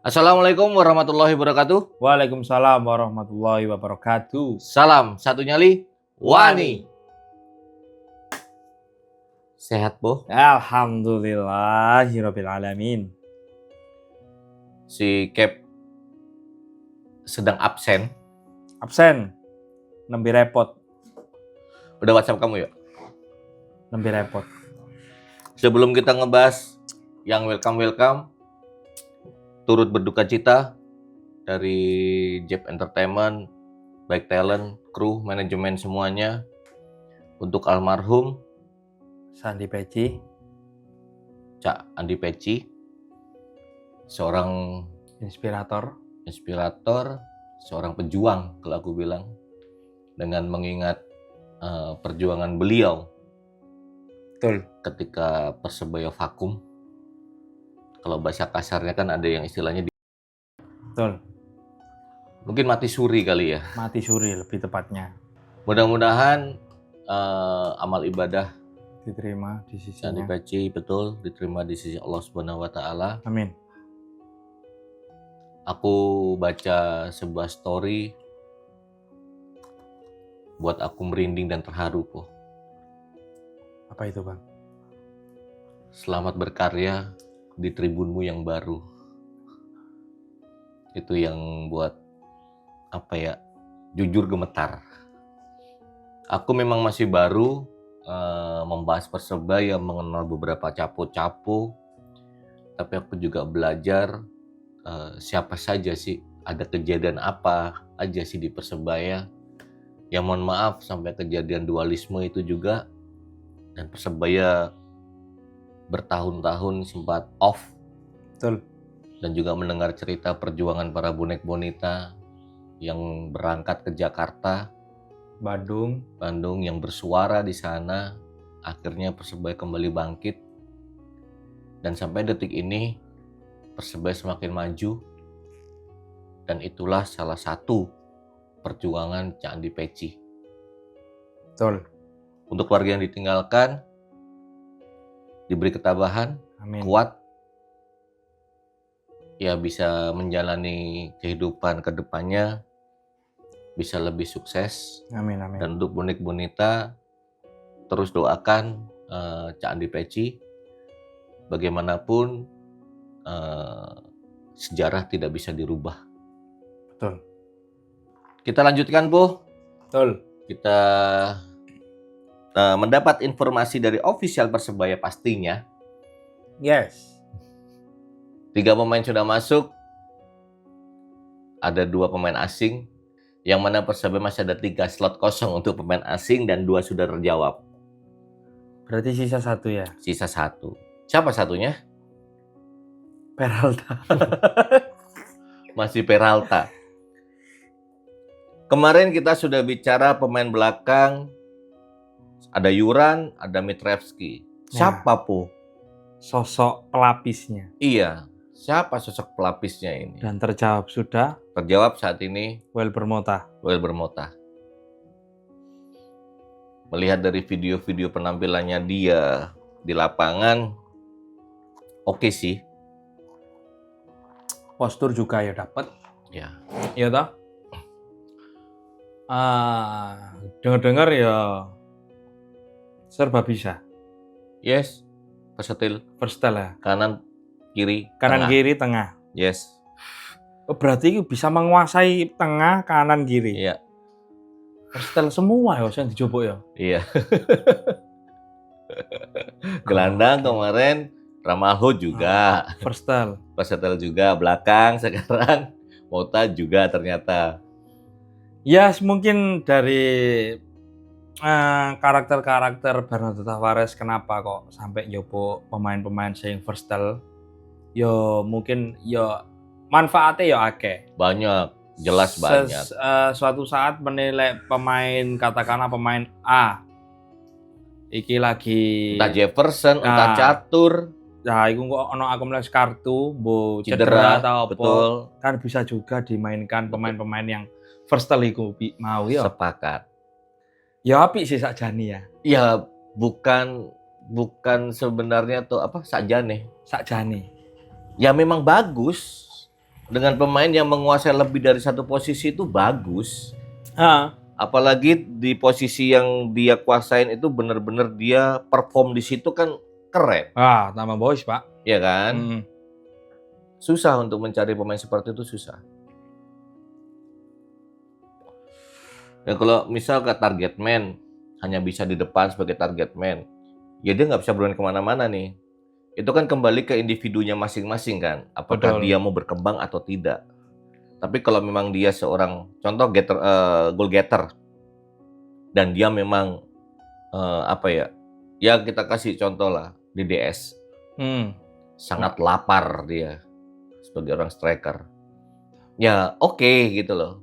Assalamualaikum warahmatullahi wabarakatuh. Waalaikumsalam warahmatullahi wabarakatuh. Salam satu nyali Wani. Sehat, Po? Alhamdulillahirabbil alamin. Si Cap sedang absen. Absen. Nembe repot. Udah WhatsApp kamu ya? Nembe repot. Sebelum kita ngebahas yang welcome, turut berduka cita dari Jeb Entertainment, baik talent, kru, manajemen semuanya untuk almarhum Sandi Peci, Cak Andi Peci, seorang inspirator. seorang pejuang kalau aku bilang, dengan mengingat perjuangan beliau Betul. ketika Persebaya vakum. Kalau bahasa kasarnya kan ada yang istilahnya Betul. mungkin mati suri kali ya. Mati suri lebih tepatnya. Mudah-mudahan amal ibadah Diterima di Sandi sisinya. Peci betul diterima di sisi Allah Subhanahu wa taala. Amin. Aku baca sebuah story buat aku merinding dan terharu kok. Apa itu, Bang? Selamat berkarya di tribunmu yang baru. Itu yang buat jujur gemetar. Aku memang masih baru membahas Persebaya, mengenal beberapa capo-capo, tapi aku juga belajar siapa saja sih, ada kejadian apa aja sih di Persebaya. Ya mohon maaf sampai kejadian dualisme itu juga, dan Persebaya bertahun-tahun sempat off. Betul. Dan juga mendengar cerita perjuangan para bonek bonita yang berangkat ke Jakarta, Bandung. yang bersuara di sana. Akhirnya Persebaya kembali bangkit. Dan sampai detik ini Persebaya semakin maju. Dan itulah salah satu perjuangan Cak Andi Peci. Betul. Untuk keluarga yang ditinggalkan, diberi ketabahan, Amin. kuat, ya bisa menjalani kehidupan ke depannya, bisa lebih sukses. Amin, amin. Dan untuk bonek bonita, terus doakan Cak Andi Peci. Bagaimanapun sejarah tidak bisa dirubah. Betul. Kita lanjutkan, Po. Betul. Kita mendapat informasi dari official Persebaya pastinya. Yes. 3 pemain sudah masuk. Ada 2 pemain asing. Yang mana Persebaya masih ada 3 slot kosong untuk pemain asing dan 2 sudah terjawab. Berarti sisa 1 ya? Sisa 1. Siapa satunya? Peralta. Masih Peralta. Kemarin kita sudah bicara pemain belakang. Ada Yuran, ada Mitrevski. Siapa, Po? Sosok pelapisnya. Iya, siapa sosok pelapisnya ini? Dan terjawab sudah. Terjawab saat ini Welber Mota. Welber Mota. Melihat dari video-video penampilannya dia di lapangan, oke sih. Postur juga ya dapat. Ya. Iya toh? Dengar-dengar ya serba bisa. Yes. Versatil. Versatile ya. Kanan, kiri, Kanan tengah. kiri tengah. Yes. Oh, berarti bisa menguasai tengah kanan kiri. Iya. Versatile semua ya yang dicoba ya. Iya. Gelandang kemarin Ramalho juga. Versatile. Versatil juga. Belakang sekarang Mota juga ternyata. Ya mungkin dari karakter-karakter Bernardo Tavares kenapa kok sampai nyoba pemain-pemain sing versatile. Yo mungkin yo manfaatnya yo akeh. Banyak. Jelas banyak. Suatu saat menilai pemain, katakanlah pemain A. Iki lagi Entah Jefferson, entah Catur. Nah, iku kok ono akumulasi kartu, bu Cedera, atau apa. betul. Kan bisa juga dimainkan pemain-pemain yang versatile iku mau ya. Sepakat. Ya apik sih sakjane ya. Ya bukan sebenarnya tuh sakjane. Sakjane. Ya memang bagus. dengan pemain yang menguasai lebih dari satu posisi itu bagus. Ah, Apalagi di posisi yang dia kuasain itu benar-benar dia perform di situ kan keren, tambah boys, Pak. ya kan? Mm. Susah untuk mencari pemain seperti itu susah. Ya kalau misal ke target man hanya bisa di depan sebagai target man, ya dia nggak bisa bermain kemana-mana nih. Itu kan kembali ke individunya masing-masing kan, apakah Betul. dia mau berkembang atau tidak. Tapi kalau memang dia seorang contoh goal getter dan dia memang apa ya? Ya kita kasih contoh lah DDS. Hmm. Sangat lapar dia sebagai orang striker. Ya oke gitu loh.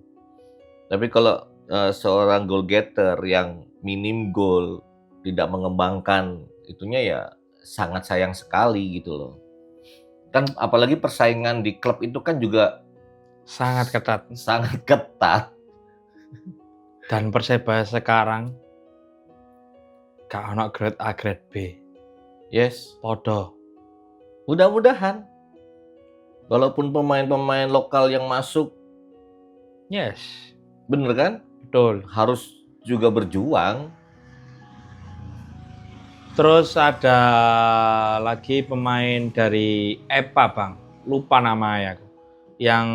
Tapi kalau seorang goal getter yang minim gol, tidak mengembangkan itunya ya sangat sayang sekali gitu loh. Kan apalagi persaingan di klub itu kan juga Sangat ketat. sangat ketat. Dan Persebaya sekarang gak ono grade A, grade B. Yes, Podo. mudah-mudahan walaupun pemain-pemain lokal yang masuk, Yes. bener kan? Betul. Harus juga berjuang. Terus ada lagi pemain dari EPA, Bang. Lupa namanya aku. Yang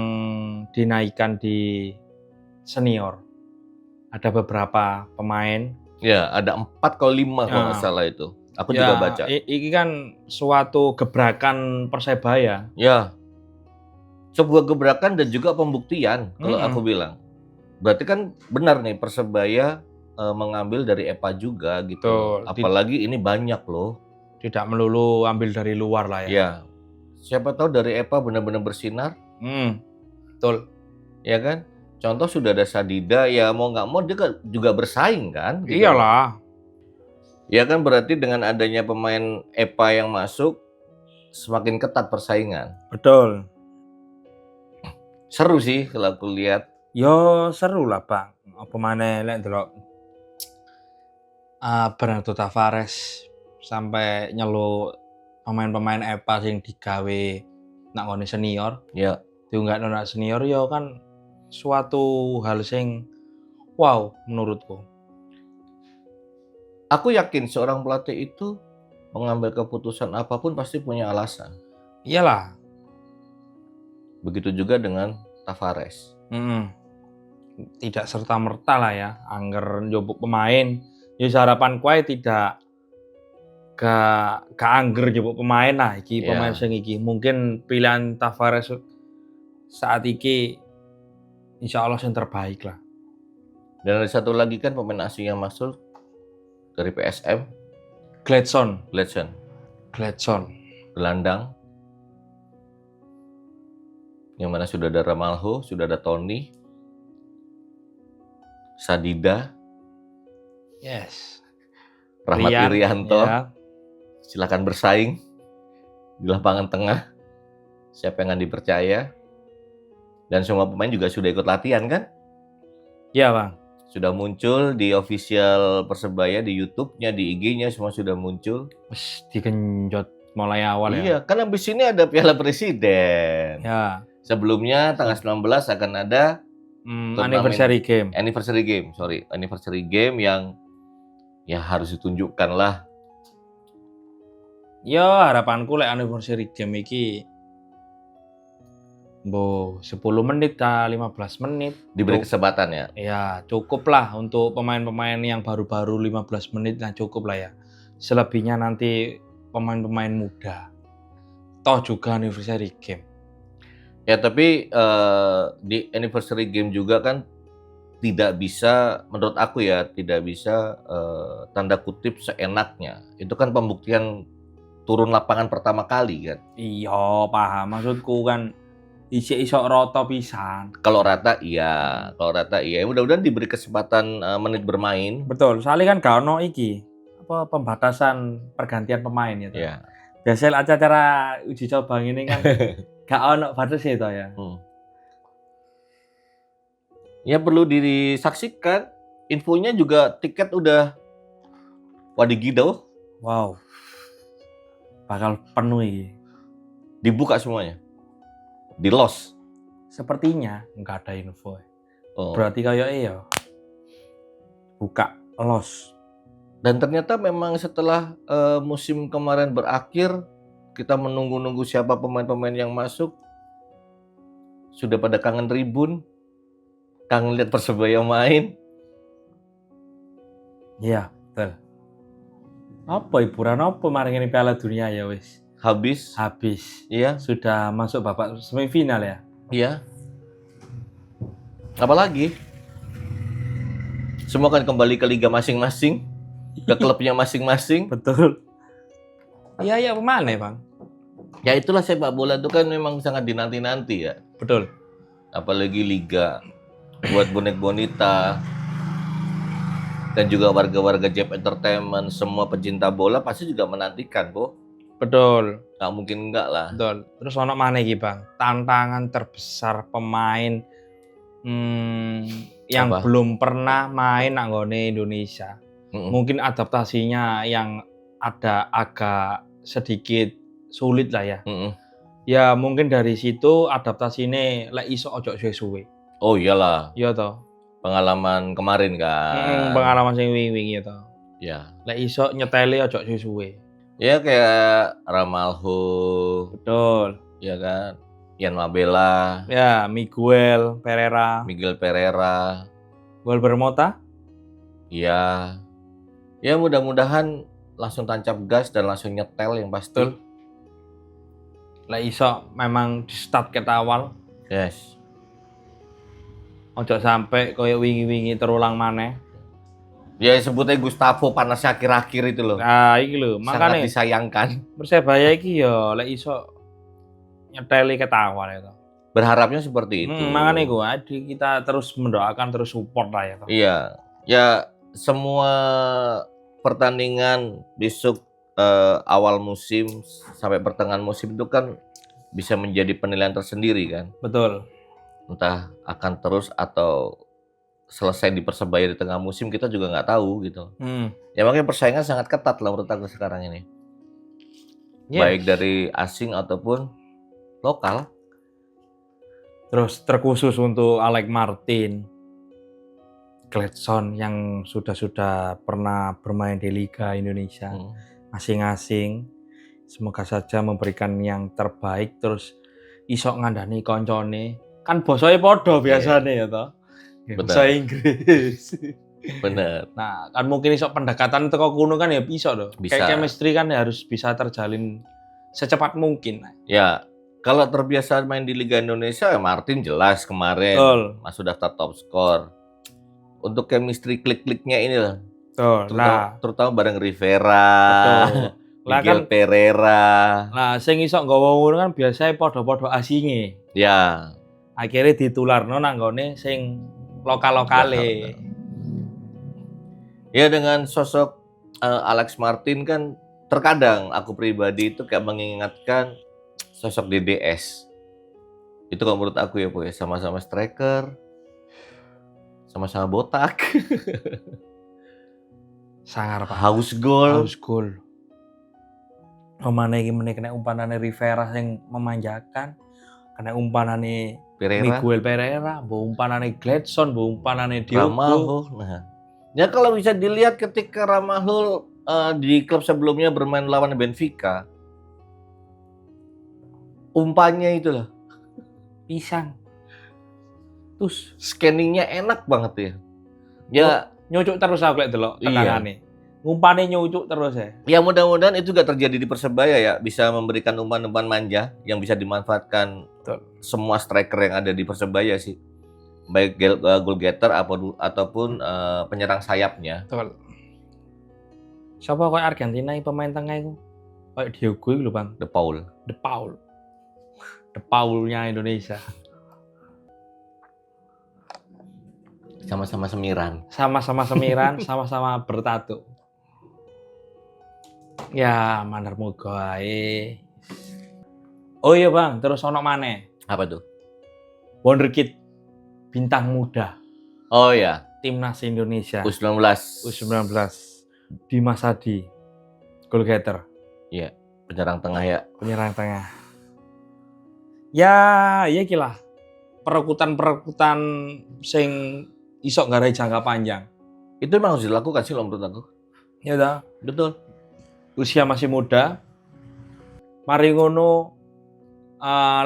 dinaikkan di senior. Ada beberapa pemain. Ya, ada 4 atau 5 kalau nggak Ya, salah itu. Aku ya, juga baca. ini kan suatu gebrakan Persebaya. Ya, sebuah gebrakan dan juga pembuktian kalau aku bilang. Berarti kan benar nih Persebaya mengambil dari EPA juga gitu loh. Betul. Apalagi ini banyak loh. Tidak melulu ambil dari luar lah ya. Ya, siapa tahu dari EPA benar-benar bersinar, Betul. ya kan? Contoh sudah ada Sadida, ya mau nggak mau dia kan juga bersaing kan? Gitu loh. Iyalah. Ya kan berarti dengan adanya pemain EPA yang masuk, semakin ketat persaingan. Betul. Seru sih kalau aku lihat. Yo seru lah, Bang. Apa maneh lek ndelok Bernardo Tavares sampai nyeluk pemain-pemain EPA sing digawe nak ngone senior, Ya, diunggahno nak senior yo kan suatu hal sing wow menurutku. aku yakin seorang pelatih itu mengambil keputusan apapun pasti punya alasan. Iyalah. Begitu juga dengan Tavares. Tidak serta-merta lah ya angger njupuk pemain. Ya harapan kuwi tidak gak angger njupuk pemain lah iki Ya. pemain sing iki. Mungkin pilihan Tavares saat iki insya Allah yang terbaik lah. Dan ada satu lagi kan pemain asing yang masuk dari PSM, Gladson, gelandang. Yang mana sudah ada Ramalho, sudah ada Tony, Sadida, yes, Rahmat Rian, Irianto. ya. Silakan bersaing di lapangan tengah. Siapa yang akan dipercaya? Dan semua pemain juga sudah ikut latihan kan? Iya, Bang. Sudah muncul di official Persebaya, di YouTube-nya, di IG-nya semua sudah muncul. Wes digenjot mulai awal ya. Iya, kan habis ini ada Piala Presiden. Ya. Sebelumnya tanggal 19 akan ada Anniversary game. Anniversary game yang ya harus ditunjukkan lah. Ya harapanku lek anniversary game iki 10 menit kah 15 menit Diberi kesempatan ya. ya cukup lah untuk pemain-pemain yang baru-baru 15 menit lah cukup lah ya. Selebihnya nanti pemain-pemain muda. Toh juga anniversary game. Ya tapi di anniversary game juga kan tidak bisa, menurut aku ya, tidak bisa tanda kutip seenaknya. Itu kan pembuktian turun lapangan pertama kali kan. Iya, paham. Maksudku kan isok roto pisan. Kalau rata iya. Mudah-mudahan diberi kesempatan menit bermain. Betul, soalnya kan gak ono iki apa pembatasan pergantian pemain ya. Ya. Biasanya acara uji coba ini kan gak ono batas itu ya. Ya perlu disaksikan. Infonya juga tiket udah wadigido. Wow. Bakal penuh iki. Dibuka semuanya. Di los. sepertinya nggak ada info. Oh. Berarti kayak ya buka los. Dan ternyata memang setelah musim kemarin berakhir, kita menunggu-nunggu siapa pemain-pemain yang masuk. Sudah pada kangen Tribun, kangen lihat Persebaya main. Iya, betul. Apa hiburan apa maring ini Piala Dunia ya wis. Habis. Iya. Sudah masuk babak semifinal ya. Iya. Apalagi? Semua kan kembali ke liga masing-masing, ke klubnya masing-masing. Betul. Iya, ya mana ya, Bang? Ya itulah sepak bola itu kan memang sangat dinanti-nanti ya. Betul. Apalagi liga buat bonek bonita dan juga warga-warga Jeb Entertainment, semua pecinta bola pasti juga menantikan, Bu. Betul. Nggak mungkin enggak lah. Betul. Terus ono mana iki, Bang? Tantangan terbesar pemain yang Apa? belum pernah main nanggone Indonesia. Mm-mm. Mungkin adaptasinya yang ada agak sedikit sulit lah ya. Mm-mm. Ya mungkin dari situ adaptasinya lek iso ojo suwe-suwe. Oh iyalah, Iya toh. pengalaman kemarin kan. Pengalaman sing wingi ya toh. Ya. Lek iso nyeteli ojo suwe-suwe. Ya kayak Ramalho, Betul. ya kan. Ian Mabela, Ya, Miguel Pereira, Miguel Pereira. Wilber Mota. Ya. Ya mudah-mudahan langsung tancap gas dan langsung nyetel yang pasti. Betul. Lek iso memang di start kita awal. Yes. Ojo sampai koyo wingi-wingi terulang maneh. Ya sebutnya Gustavo panas akhir-akhir itu loh. Nah, iki lho, Sangat makane disayangkan. Persebaya iki ya lek iso nyeteli kita awal ya toh. Berharapnya seperti itu. Makanya gue kita terus mendoakan, terus support lah ya toh. Iya. Ya semua pertandingan besok awal musim sampai pertengahan musim itu kan bisa menjadi penilaian tersendiri kan. Betul. Entah akan terus atau selesai di Persebaya di tengah musim kita juga nggak tahu gitu. Ya makanya persaingan sangat ketat lah menurut aku sekarang ini. Yes. Baik dari asing ataupun lokal. Terus terkhusus untuk Alex Martin, Gladson yang sudah pernah bermain di Liga Indonesia masing-masing. Semoga saja memberikan yang terbaik, terus iso ngandani koncone. Kan bosoe podo biasanya ya toh. Bahasa Inggris. Bener. Nah, kan mungkin iso pendekatan teko kuno kan ya bisa loh. Bisa. Kayak chemistry kan harus bisa terjalin secepat mungkin. Ya, kalau terbiasa main di Liga Indonesia ya Martin jelas kemarin masuk daftar top skor. Untuk chemistry klik-kliknya ini lah. Terutama bareng Rivera, Miguel Pereira. Nah, sing iso nggawa ngono kan biasanya podo-podo asinge. Ya. Akhirnya ditularno nanggone sing lokal-lokale. Ya dengan sosok Alex Martin kan terkadang aku pribadi itu kayak mengingatkan sosok DDS. Itu kalau menurut aku ya, Bu, sama-sama striker, sama-sama botak. Sangar Pak. Haus gol. Omane iki meneh kena umpanane Rivera sing memanjakan. Kena umpanane Miguel Pereira, mbok umpanane Gladson, mbok umpanane Ramalho. Nah, ya kalau bisa dilihat ketika Ramalho di klub sebelumnya bermain lawan Benfica, umpannya itu loh pisang. Terus scanningnya enak banget ya. Ya nyucuk terus aku lek delok tekanane. Ngumpane nyucuk terus ya. Ya mudah-mudahan itu juga terjadi di Persebaya ya, bisa memberikan umpan-umpan manja yang bisa dimanfaatkan semua striker yang ada di Persebaya sih. Baik goal getter ataupun penyerang sayapnya. Betul. Siapa kayak Argentina yang pemain tengah itu? Kayak Diogo itu lho, Bang. De Paul. The Paulnya Indonesia. Sama-sama semiran. Sama-sama semiran, sama-sama bertato. Ya, mandar muga ae. Oh iya, Bang, terus ono maneh. Apa tuh? Wonderkid bintang muda. Oh ya, Timnas Indonesia. U19. Dimas Hadi. Goal getter. Iya, penyerang tengah ya. Penyerang tengah. Ya, iya kilah. perekutan sing iso nggarai jangka panjang. Itu memang harus dilakukan sih loh menurut aku. Ya ta? Betul. Usia masih muda. Mari ngono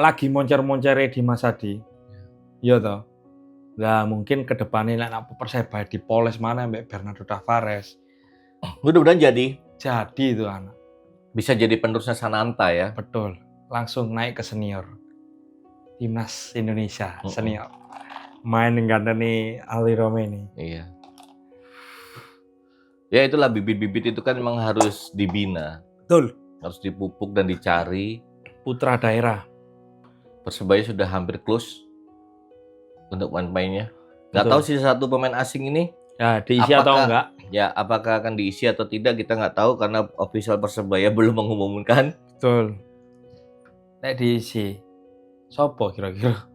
lagi moncer-moncere di Mas Adi. Iya toh. Lah mungkin ke depannya nek Persebaya dipoles mana mbek Bernardo Tavares. Mudah-mudahan jadi. Jadi itu anak. Bisa jadi penerusnya Sananta ya. Betul. Langsung naik ke senior. Timnas Indonesia senior. Main nih Ali Romeni. Iya. Ya itulah bibit-bibit itu kan memang harus dibina. Betul. Harus dipupuk dan dicari. Putra daerah. Persebaya sudah hampir close untuk pemain-pemainnya. Nggak Betul. tahu sih satu pemain asing ini. Ya diisi atau enggak? Ya apakah akan diisi atau tidak kita nggak tahu karena official Persebaya belum mengumumkan. Betul. Nek diisi. Sopo kira-kira?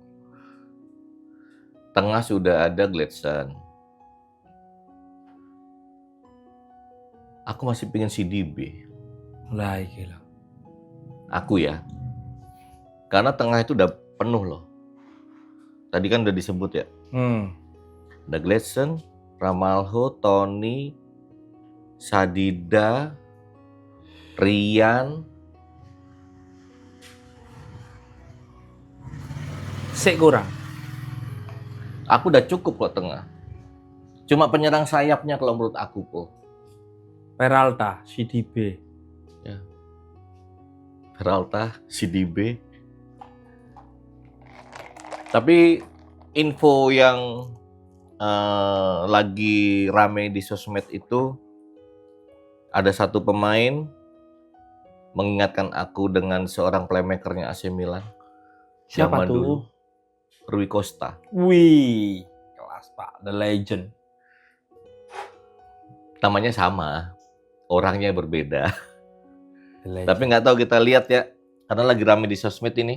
Tengah sudah ada Gladson. Aku masih pengen si DB. Lah iki lho. Aku ya. Karena tengah itu udah penuh loh. Tadi kan udah disebut ya. Ada Gladson, Ramalho, Tony, Sadida, Rian. Sik kurang. Aku udah cukup kok tengah. Cuma penyerang sayapnya kalau menurut aku po. Peralta, CDB. Ya. Peralta, CDB. Tapi info yang lagi rame di sosmed itu ada satu pemain mengingatkan aku dengan seorang playmakernya AC Milan. Siapa Zaman tuh? dulu. Rui Costa. Wih, kelas Pak, the legend. Namanya sama, orangnya berbeda. The legend. Tapi nggak tahu, kita lihat ya, karena lagi rame di sosmed ini.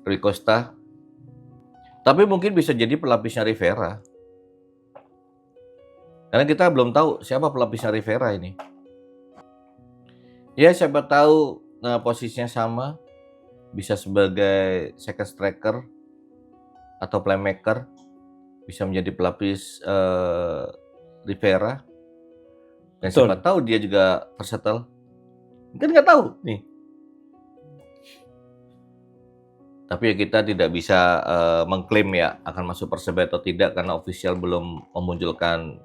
Rui Costa. Tapi mungkin bisa jadi pelapisnya Rivera. Karena kita belum tahu siapa pelapisnya Rivera ini. Ya siapa tahu posisinya sama. Bisa sebagai second striker atau playmaker. Bisa menjadi pelapis Rivera. Dan Betul. siapa tahu dia juga versatile. Kan nggak tahu nih. Tapi ya kita tidak bisa mengklaim ya akan masuk Persebaya atau tidak karena official belum memunculkan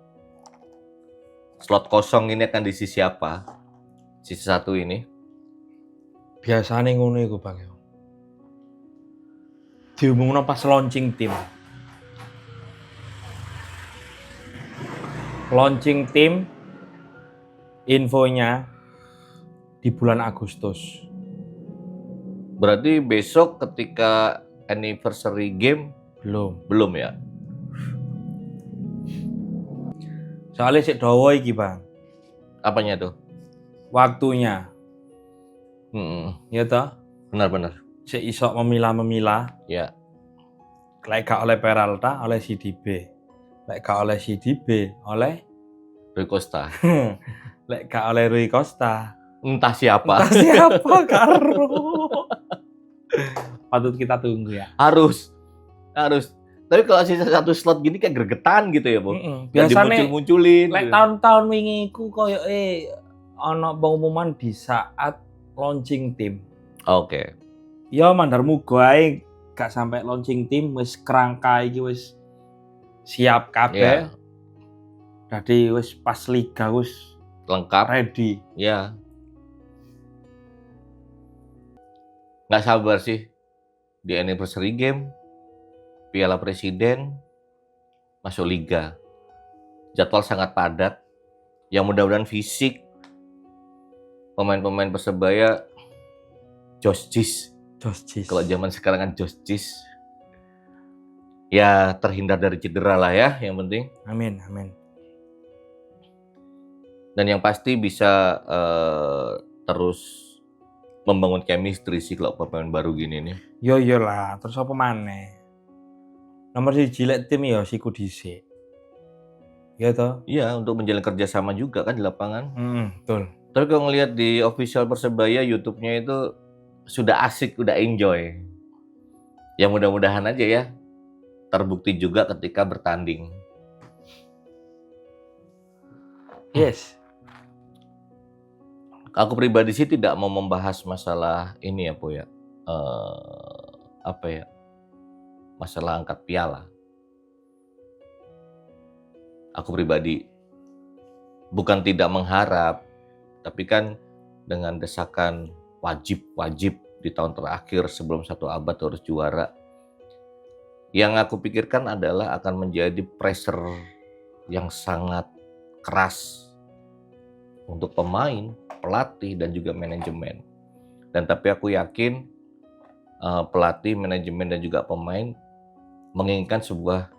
slot kosong ini akan diisi siapa. Sisi satu ini. Biasanya ngono iku, Bang. Diumumno pas launching tim. Launching tim infonya di bulan Agustus. Berarti besok ketika anniversary game belum ya? Soalnya sik dawa iki, Bang. Apanya tuh? Waktunya. Ya toh? Benar-benar. Sik iso memilah-memilah. Ya. Lek gak oleh Peralta, oleh CDB. Lek gak oleh CDB, oleh Rui Costa. Lek gak oleh Rui Costa. Entah siapa. Entah siapa karo. Patut kita tunggu ya. Harus. Tapi kalau sisa satu slot gini kayak gregetan gitu ya, Bu. Biasanya muncul-munculin. lek tahun-tahun wingi iku koyoke ana pengumuman di saat launching tim. Oke. Ya mandar muga ae gak sampai launching tim wis kerangka iki wis siap kabeh. Dadi wis pas liga wis Lengkap. ready. Ya. Nggak sabar sih di anniversary game, Piala Presiden, masuk liga. Jadwal sangat padat. Yang mudah-mudahan fisik pemain-pemain Persebaya Joscis. Kalau zaman sekarang kan Joscis. Ya terhindar dari cedera lah ya, yang penting. Amin. Dan yang pasti bisa terus membangun chemistry sih kalau pemain baru gini nih. Yo lah, terus apa maneh? Nomor 1 lek tim ya siku dhisik. Ya toh? Iya, untuk menjalin kerjasama juga kan di lapangan. Betul. Tapi kalau ngelihat di official Persebaya YouTube-nya itu sudah asik, udah enjoy. Ya mudah-mudahan aja ya terbukti juga ketika bertanding. Yes. Aku pribadi sih tidak mau membahas masalah ini ya, Po ya. Apa ya? Masalah angkat piala. Aku pribadi bukan tidak mengharap, tapi kan dengan desakan wajib di tahun terakhir sebelum 1 abad harus juara. Yang aku pikirkan adalah akan menjadi pressure yang sangat keras untuk pemain, pelatih, dan juga manajemen. Dan tapi aku yakin pelatih, manajemen, dan juga pemain menginginkan sebuah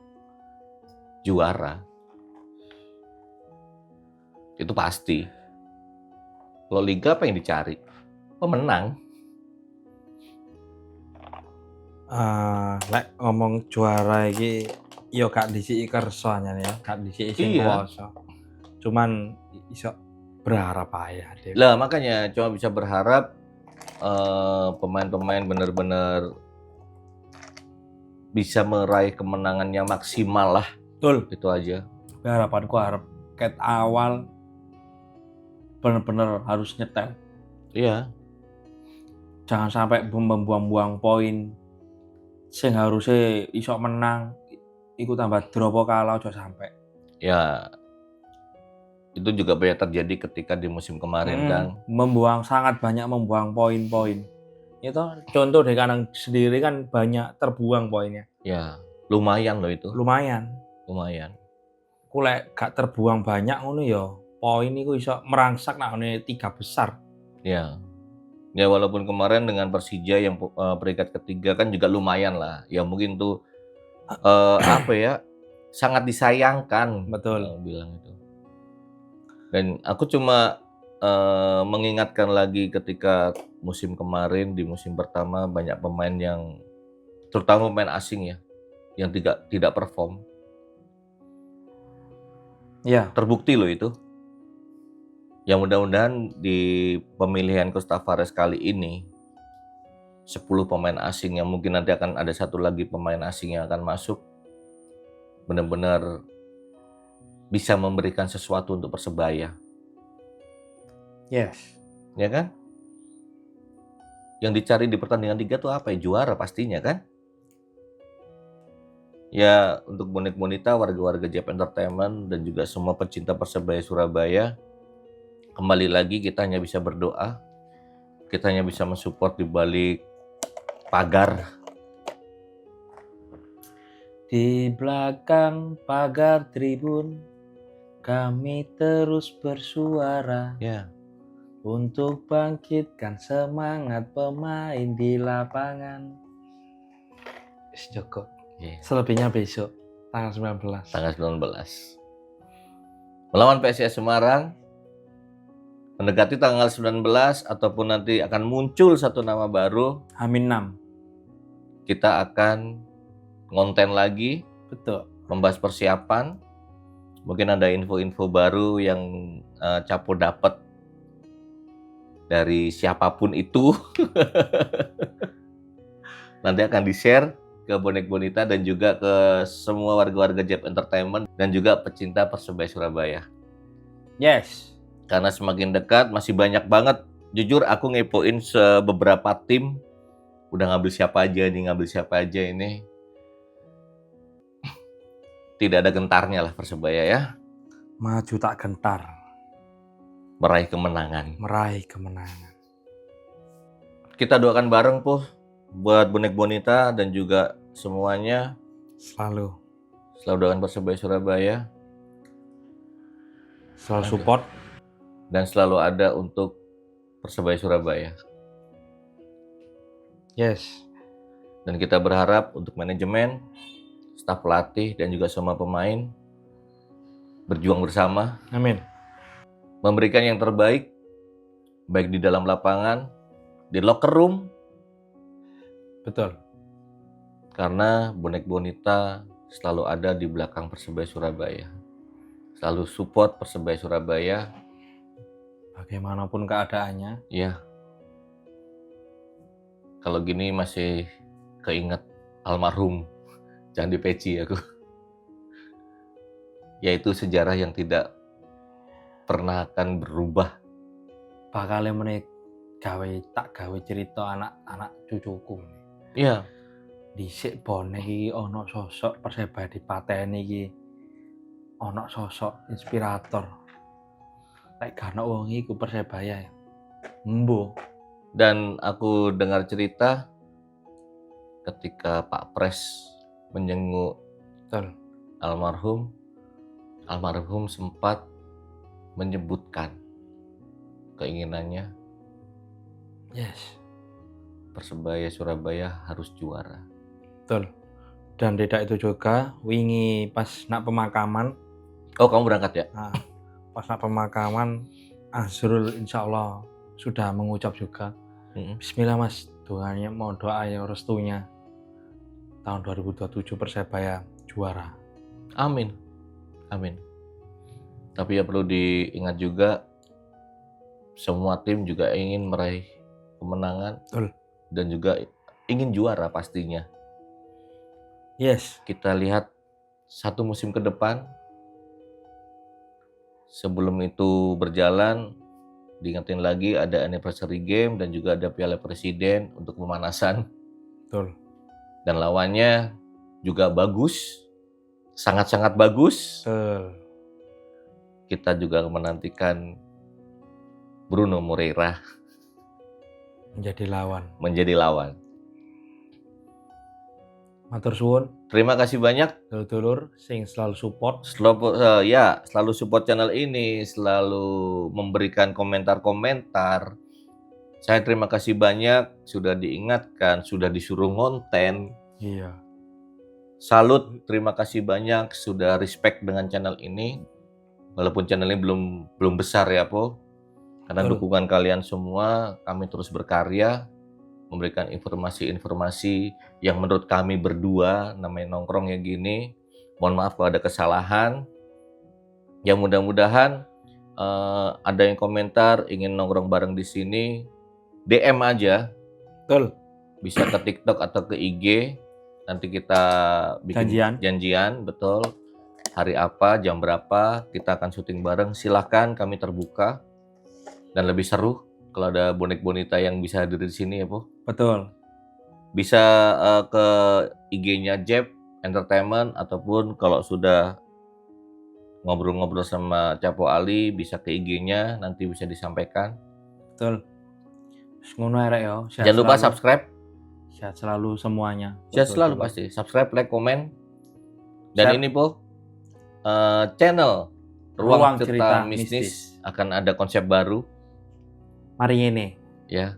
juara. Itu pasti. Kalau liga apa yang dicari? Pemenang. Lek ngomong juara iki yo gak disiki kersane ya, gak disiki sing Iya. kuwasa. Cuman iso berharap aja deh. Lah makanya cuma bisa berharap pemain-pemain benar-benar bisa meraih kemenangan yang maksimal lah. Betul. Itu aja. Harapanku harap ket awal bener-bener harus nyetel. Iya. Jangan sampai membuang-buang poin sing harusnya iso menang iku tambah drop kalah aja sampai. Ya. Itu juga banyak terjadi ketika di musim kemarin kan. Sangat banyak membuang poin-poin. Itu contoh dari kandang sendiri kan banyak terbuang poinnya. Ya, lumayan loh itu. Lumayan. Ku lek gak terbuang banyak ngono ya, poin iku iso merangsak nang 3 besar. Ya. Ya walaupun kemarin dengan Persija yang peringkat ketiga kan juga lumayan lah. Ya mungkin tuh apa ya? Sangat disayangkan. Betul. Bilang itu. Dan aku cuma mengingatkan lagi ketika musim kemarin di musim pertama banyak pemain yang terutama pemain asing ya yang tidak perform. Ya. Terbukti loh itu. Ya mudah-mudahan di pemilihan Coach Tavares kali ini 10 pemain asing yang mungkin nanti akan ada satu lagi pemain asing yang akan masuk benar-benar bisa memberikan sesuatu untuk Persebaya. Yes. Ya kan? Yang dicari di pertandingan 3 tuh apa ya? Juara pastinya kan? Ya untuk bonek bonita, warga-warga Jep Entertainment dan juga semua pecinta Persebaya Surabaya, kembali lagi kita hanya bisa berdoa, kita hanya bisa mensupport di balik pagar. Di belakang pagar tribun kami terus bersuara. Ya. Untuk bangkitkan semangat pemain di lapangan. Joko. Yeah. Selebihnya besok tanggal 19. Tanggal 19. Melawan PSIS Semarang. Mendekati tanggal 19 ataupun nanti akan muncul satu nama baru. H-6. Kita akan ngonten lagi. Betul. Membahas persiapan. Mungkin ada info-info baru yang Capo dapat dari siapapun itu. Nanti akan di-share ke bonek bonita dan juga ke semua warga-warga Jep Entertainment dan juga pecinta Persebaya Surabaya. Yes. Karena semakin dekat masih banyak banget. Jujur aku ngepoin beberapa tim. Udah ngambil siapa aja ini. Tidak ada gentarnya lah Persebaya ya. Maju tak gentar. Meraih kemenangan. Kita doakan bareng Po buat bonek bonita dan juga semuanya. Selalu doakan Persebaya Surabaya. Selalu support. Dan selalu ada untuk Persebaya Surabaya. Yes. Dan kita berharap untuk manajemen, staf pelatih, dan juga semua pemain berjuang bersama. Amin. Memberikan yang terbaik, baik di dalam lapangan, di locker room. Betul. Karena bonek bonita selalu ada di belakang Persebaya Surabaya. Selalu support Persebaya Surabaya. Bagaimanapun keadaannya. Iya. Kalau gini masih keinget almarhum Candi Peci aku. Yaitu sejarah yang tidak pernah akan berubah. Bakal meneh tak gawe cerita anak-anak cucuku. Iya, Dhisik bone iki ana sosok Persebaya dipateni iki. Ana sosok inspirator. Lek gak ono wong iku Persebaya. Embo. dan aku dengar cerita ketika Pak Pres menjenguk Betul. almarhum sempat menyebutkan keinginannya Yes. Persebaya Surabaya harus juara. Betul. Dan tidak itu juga wingi pas nak pemakaman, Oh, kamu berangkat ya? pas nak pemakaman Azrul insyaallah sudah mengucap juga. Bismillah Mas, doanya mohon doa ya restunya. Tahun 2027 Persebaya juara. Amin. Amin. Tapi ya perlu diingat juga semua tim juga ingin meraih kemenangan. Betul. Dan juga ingin juara pastinya. Yes. Kita lihat 1 musim ke depan. Sebelum itu berjalan, diingetin lagi ada anniversary game dan juga ada Piala Presiden untuk pemanasan. Betul. Dan lawannya juga bagus, sangat-sangat bagus. Betul. Kita juga menantikan Bruno Moreira menjadi lawan. Matur suwun. Terima kasih banyak Dulur-dulur sing selalu support. Selalu support channel ini, selalu memberikan komentar-komentar. Saya terima kasih banyak sudah diingatkan, sudah disuruh ngonten. Iya. Salut, terima kasih banyak sudah respect dengan channel ini. Walaupun channel ini belum besar ya, Po. Karena dukungan kalian semua, kami terus berkarya, memberikan informasi-informasi yang menurut kami berdua, namanya nongkrong ya gini. Mohon maaf kalau ada kesalahan. Ya mudah-mudahan ada yang komentar, ingin nongkrong bareng di sini, DM aja. Betul. Bisa ke TikTok atau ke IG. Nanti kita bikin janjian, betul. Hari apa, jam berapa, kita akan syuting bareng. Silahkan, kami terbuka. Dan lebih seru kalau ada bonek-bonita yang bisa hadir di sini ya, Po. Betul. Bisa ke IG-nya Jeb Entertainment ataupun kalau sudah ngobrol-ngobrol sama Capo Ali bisa ke IG-nya, nanti bisa disampaikan. Betul. Ngono arek yo. Jangan lupa subscribe. Sehat selalu semuanya. Sehat selalu pasti. Subscribe, like, komen. Dan ini, Po, channel Ruang Cerita Mistis akan ada konsep baru. Mari ini. Ya.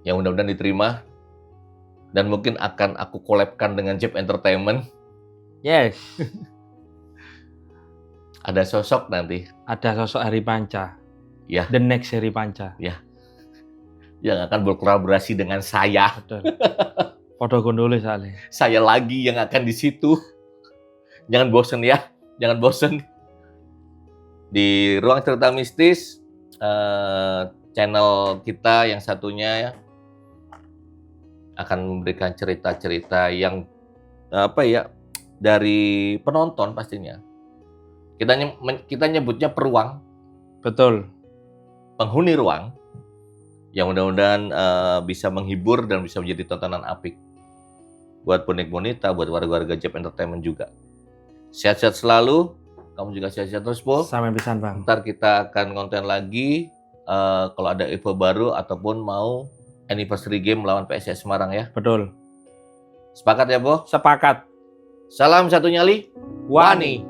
Yang mudah-mudahan diterima. Dan mungkin akan aku collab-kan dengan Jeb Entertainment. Yes. Ada sosok nanti. Ada sosok Hari Panca. Ya. The next Hari Panca. Ya. Yang akan berkolaborasi dengan saya. Betul. Foto gondole soalnya. Saya lagi yang akan di situ. Jangan bosen ya. Jangan bosen. Di Ruang Cerita Mistis, channel kita yang satunya ya, akan memberikan cerita-cerita yang dari penonton pastinya. Kita nyebutnya peruang. Betul. Penghuni ruang yang mudah-mudahan bisa menghibur dan bisa menjadi tontonan apik buat bonek-bonita, buat warga-warga Jeb Entertainment juga. Sehat-sehat selalu. Kamu juga sehat-sehat terus, Po. Sampai pisan, Bang. Ntar kita akan konten lagi kalau ada info baru ataupun mau anniversary game melawan PSS Semarang ya. Betul. Sepakat ya, Po? Sepakat. Salam satu nyali. Wani.